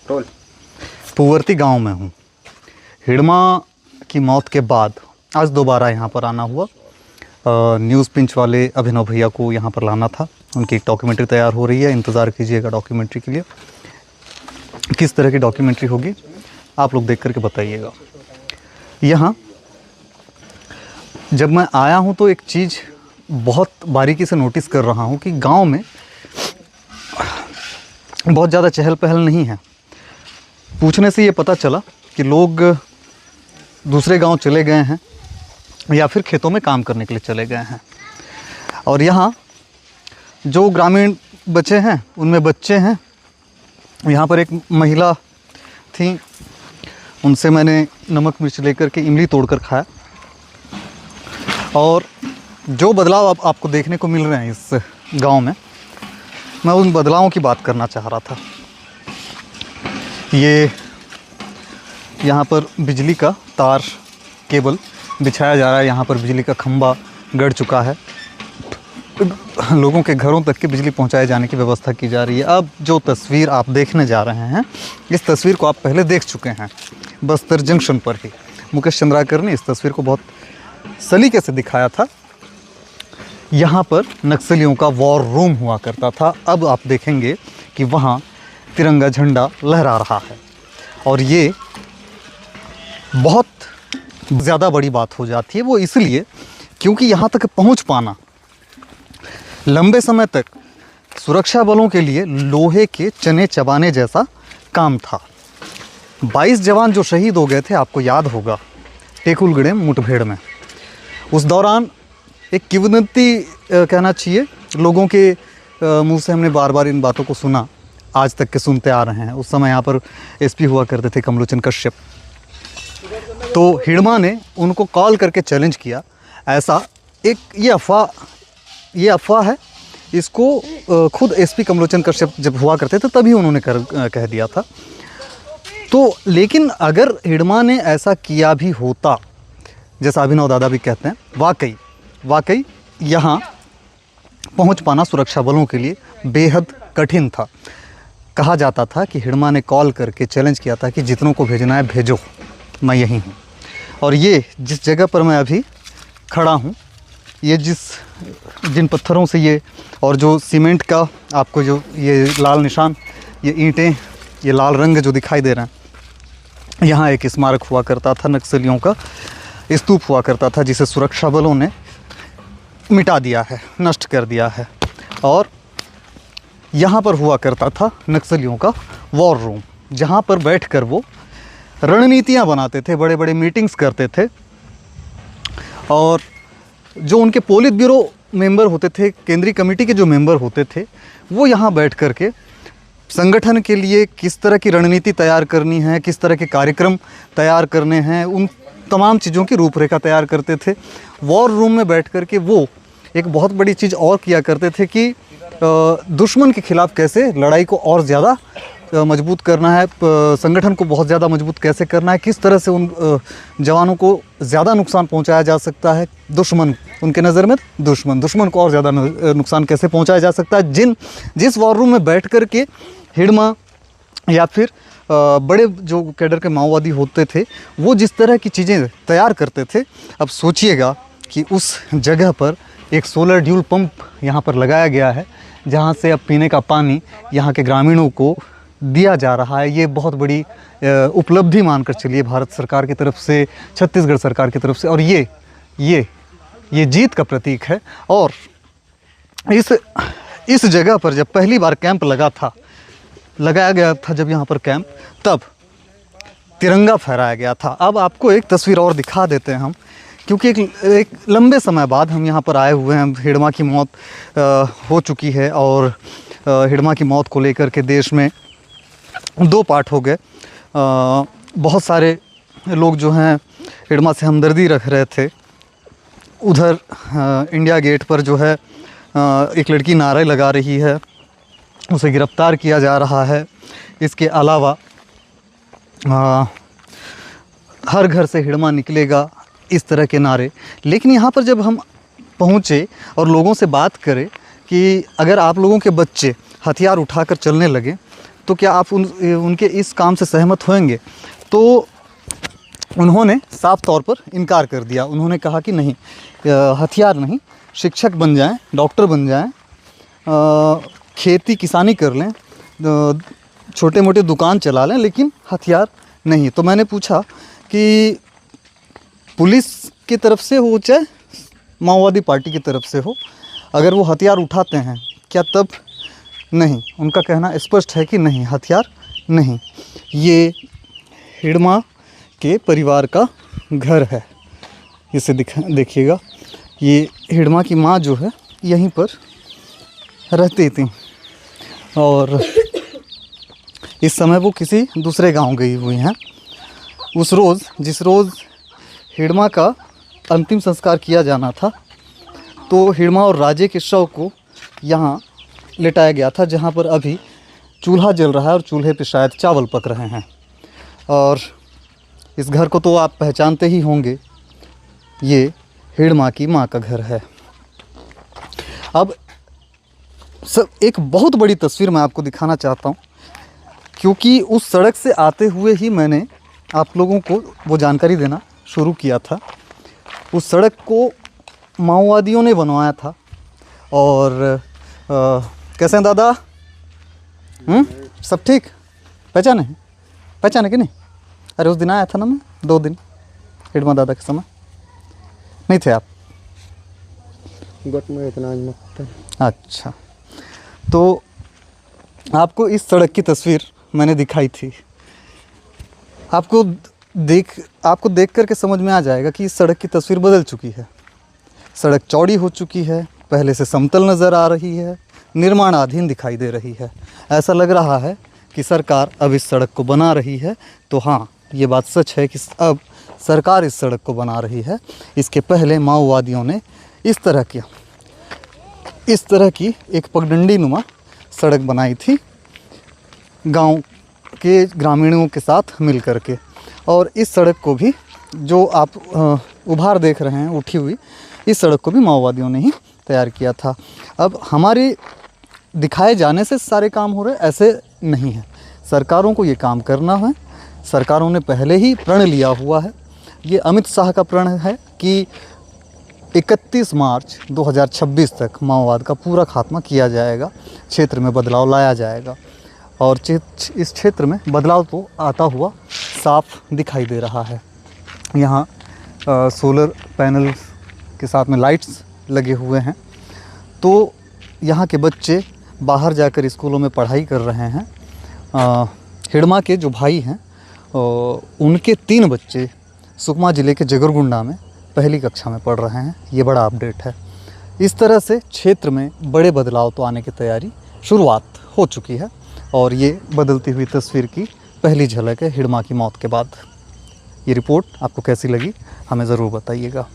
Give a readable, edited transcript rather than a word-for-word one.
पुवर्ती गांव में हूँ। हिडमा की मौत के बाद आज दोबारा यहाँ पर आना हुआ। न्यूज़ पिंच वाले अभिनव भैया को यहाँ पर लाना था। उनकी एक डॉक्यूमेंट्री तैयार हो रही है, इंतज़ार कीजिएगा डॉक्यूमेंट्री के लिए। किस तरह की डॉक्यूमेंट्री होगी आप लोग देख करके बताइएगा। यहाँ जब मैं आया हूँ तो एक चीज़ बहुत बारीकी से नोटिस कर रहा हूँ कि गांव में बहुत ज़्यादा चहल पहल नहीं है। पूछने से ये पता चला कि लोग दूसरे गांव चले गए हैं या फिर खेतों में काम करने के लिए चले गए हैं। और यहाँ जो ग्रामीण बचे हैं उनमें बच्चे हैं। यहाँ पर एक महिला थी, उनसे मैंने नमक मिर्च लेकर के इमली तोड़कर खाया। और जो बदलाव अब आपको देखने को मिल रहे हैं इस गांव में, मैं उन बदलावों की बात करना चाह रहा था। ये यहाँ पर बिजली का तार केबल बिछाया जा रहा है। यहाँ पर बिजली का खंभा गड़ चुका है। लोगों के घरों तक की बिजली पहुँचाए जाने की व्यवस्था की जा रही है। अब जो तस्वीर आप देखने जा रहे हैं, इस तस्वीर को आप पहले देख चुके हैं बस्तर जंक्शन पर ही। मुकेश चंद्राकर ने इस तस्वीर को बहुत सलीके से दिखाया था। यहाँ पर नक्सलियों का वॉर रूम हुआ करता था। अब आप देखेंगे कि वहाँ तिरंगा झंडा लहरा रहा है। और ये बहुत ज़्यादा बड़ी बात हो जाती है। वो इसलिए क्योंकि यहाँ तक पहुँच पाना लंबे समय तक सुरक्षा बलों के लिए लोहे के चने चबाने जैसा काम था। 22 जवान जो शहीद हो गए थे, आपको याद होगा, टेकुलगढ़ मुठभेड़ में। उस दौरान एक किंवदंती कहना चाहिए, लोगों के मुंह से हमने बार बार इन बातों को सुना, आज तक के सुनते आ रहे हैं। उस समय यहाँ पर एसपी हुआ करते थे कमलोचन कश्यप। तो हिडमा ने उनको कॉल करके चैलेंज किया। ऐसा एक ये अफवाह है, इसको खुद एसपी कमलोचन कश्यप जब हुआ करते थे तभी उन्होंने कह दिया था। तो लेकिन अगर हिडमा ने ऐसा किया भी होता, जैसा अभिनव दादा भी कहते हैं, वाकई यहाँ पहुँच पाना सुरक्षा बलों के लिए बेहद कठिन था। कहा जाता था कि हिडमा ने कॉल करके चैलेंज किया था कि जितनों को भेजना है भेजो, मैं यहीं हूँ। और ये जिस जगह पर मैं अभी खड़ा हूँ, ये जिन पत्थरों से ये और जो सीमेंट का आपको जो ये लाल निशान, ये ईंटें, ये लाल रंग जो दिखाई दे रहे हैं, यहाँ एक स्मारक हुआ करता था, नक्सलियों का स्तूप हुआ करता था, जिसे सुरक्षा बलों ने मिटा दिया है, नष्ट कर दिया है। और यहाँ पर हुआ करता था नक्सलियों का वॉर रूम, जहाँ पर बैठकर वो रणनीतियाँ बनाते थे, बड़े बड़े मीटिंग्स करते थे। और जो उनके पोलित ब्यूरो मेंबर होते थे, केंद्रीय कमेटी के जो मेंबर होते थे, वो यहाँ बैठ कर के संगठन के लिए किस तरह की रणनीति तैयार करनी है, किस तरह के कार्यक्रम तैयार करने हैं, उन तमाम चीज़ों की रूपरेखा तैयार करते थे। वॉर रूम में बैठ कर के वो एक बहुत बड़ी चीज़ और किया करते थे कि दुश्मन के खिलाफ़ कैसे लड़ाई को और ज़्यादा मजबूत करना है, संगठन को बहुत ज़्यादा मजबूत कैसे करना है, किस तरह से उन जवानों को ज़्यादा नुकसान पहुंचाया जा सकता है। दुश्मन, उनके नज़र में दुश्मन को और ज़्यादा नुकसान कैसे पहुंचाया जा सकता है। जिस वॉर रूम में बैठ कर के हिडमा या फिर बड़े जो कैडर के माओवादी होते थे, वो जिस तरह की चीज़ें तैयार करते थे, अब सोचिएगा कि उस जगह पर एक सोलर ड्यूल पंप यहाँ पर लगाया गया है, जहाँ से अब पीने का पानी यहाँ के ग्रामीणों को दिया जा रहा है। ये बहुत बड़ी उपलब्धि मानकर चलिए भारत सरकार की तरफ से, छत्तीसगढ़ सरकार की तरफ से। और ये जीत का प्रतीक है। और इस जगह पर जब पहली बार कैंप लगाया गया था, जब यहाँ पर कैंप, तब तिरंगा फहराया गया था। अब आपको एक तस्वीर और दिखा देते हैं हम, क्योंकि एक लंबे समय बाद हम यहाँ पर आए हुए हैं। हिडमा की मौत हो चुकी है और हिडमा की मौत को लेकर के देश में 2 पार्ट हो गए। बहुत सारे लोग जो हैं हिडमा से हमदर्दी रख रहे थे। उधर इंडिया गेट पर जो है एक लड़की नारे लगा रही है, उसे गिरफ्तार किया जा रहा है। इसके अलावा हर घर से हिडमा निकलेगा, इस तरह के नारे। लेकिन यहाँ पर जब हम पहुँचे और लोगों से बात करें कि अगर आप लोगों के बच्चे हथियार उठाकर चलने लगे तो क्या आप उनके इस काम से सहमत होंगे? तो उन्होंने साफ तौर पर इनकार कर दिया। उन्होंने कहा कि नहीं, हथियार नहीं, शिक्षक बन जाएं, डॉक्टर बन जाएं, खेती किसानी कर लें, छोटे मोटे दुकान चला लें, लेकिन हथियार नहीं। तो मैंने पूछा कि पुलिस की तरफ से हो चाहे माओवादी पार्टी की तरफ से हो, अगर वो हथियार उठाते हैं क्या तब? नहीं, उनका कहना स्पष्ट है कि नहीं, हथियार नहीं। ये हिड़मा के परिवार का घर है, इसे देखिएगा। ये हिड़मा की माँ जो है यहीं पर रहती थी और इस समय वो किसी दूसरे गांव गई हुई हैं। उस रोज़, जिस रोज़ हिड़मा का अंतिम संस्कार किया जाना था, तो हिड़मा और राजे के शव को यहाँ लिटाया गया था, जहाँ पर अभी चूल्हा जल रहा है और चूल्हे पे शायद चावल पक रहे हैं। और इस घर को तो आप पहचानते ही होंगे, ये हिड़मा की माँ का घर है। अब सब एक बहुत बड़ी तस्वीर मैं आपको दिखाना चाहता हूँ, क्योंकि उस सड़क से आते हुए ही मैंने आप लोगों को वो जानकारी देना शुरू किया था। उस सड़क को माओवादियों ने बनवाया था। और कैसे हैं दादा? सब ठीक? पहचाने कि नहीं? अरे उस दिन आया था ना मैं, 2 दिन हिड़मा दादा के समय। नहीं थे आप? गट में इतना मत। अच्छा, तो आपको इस सड़क की तस्वीर मैंने दिखाई थी। आपको देख करके समझ में आ जाएगा कि इस सड़क की तस्वीर बदल चुकी है। सड़क चौड़ी हो चुकी है, पहले से समतल नज़र आ रही है, निर्माणाधीन दिखाई दे रही है। ऐसा लग रहा है कि सरकार अब इस सड़क को बना रही है। तो हाँ, ये बात सच है कि अब सरकार इस सड़क को बना रही है। इसके पहले माओवादियों ने इस तरह की एक पगडंडी नुमा सड़क बनाई थी गांव के ग्रामीणों के साथ मिल कर के। और इस सड़क को भी, जो आप उभार देख रहे हैं उठी हुई, इस सड़क को भी माओवादियों ने ही तैयार किया था। अब हमारे दिखाए जाने से सारे काम हो रहे, ऐसे नहीं है। सरकारों को ये काम करना है। सरकारों ने पहले ही प्रण लिया हुआ है। ये अमित शाह का प्रण है कि 31 मार्च 2026 तक माओवाद का पूरा खात्मा किया जाएगा, क्षेत्र में बदलाव लाया जाएगा। और इस क्षेत्र में बदलाव तो आता हुआ साफ दिखाई दे रहा है। यहाँ सोलर पैनल के साथ में लाइट्स लगे हुए हैं। तो यहाँ के बच्चे बाहर जाकर स्कूलों में पढ़ाई कर रहे हैं। हिड़मा के जो भाई हैं, उनके 3 बच्चे सुकमा ज़िले के जगरगुंडा में पहली कक्षा में पढ़ रहे हैं। ये बड़ा अपडेट है। इस तरह से क्षेत्र में बड़े बदलाव तो आने की तैयारी शुरुआत हो चुकी है। और ये बदलती हुई तस्वीर की पहली झलक है हिड़मा की मौत के बाद। ये रिपोर्ट आपको कैसी लगी हमें ज़रूर बताइएगा।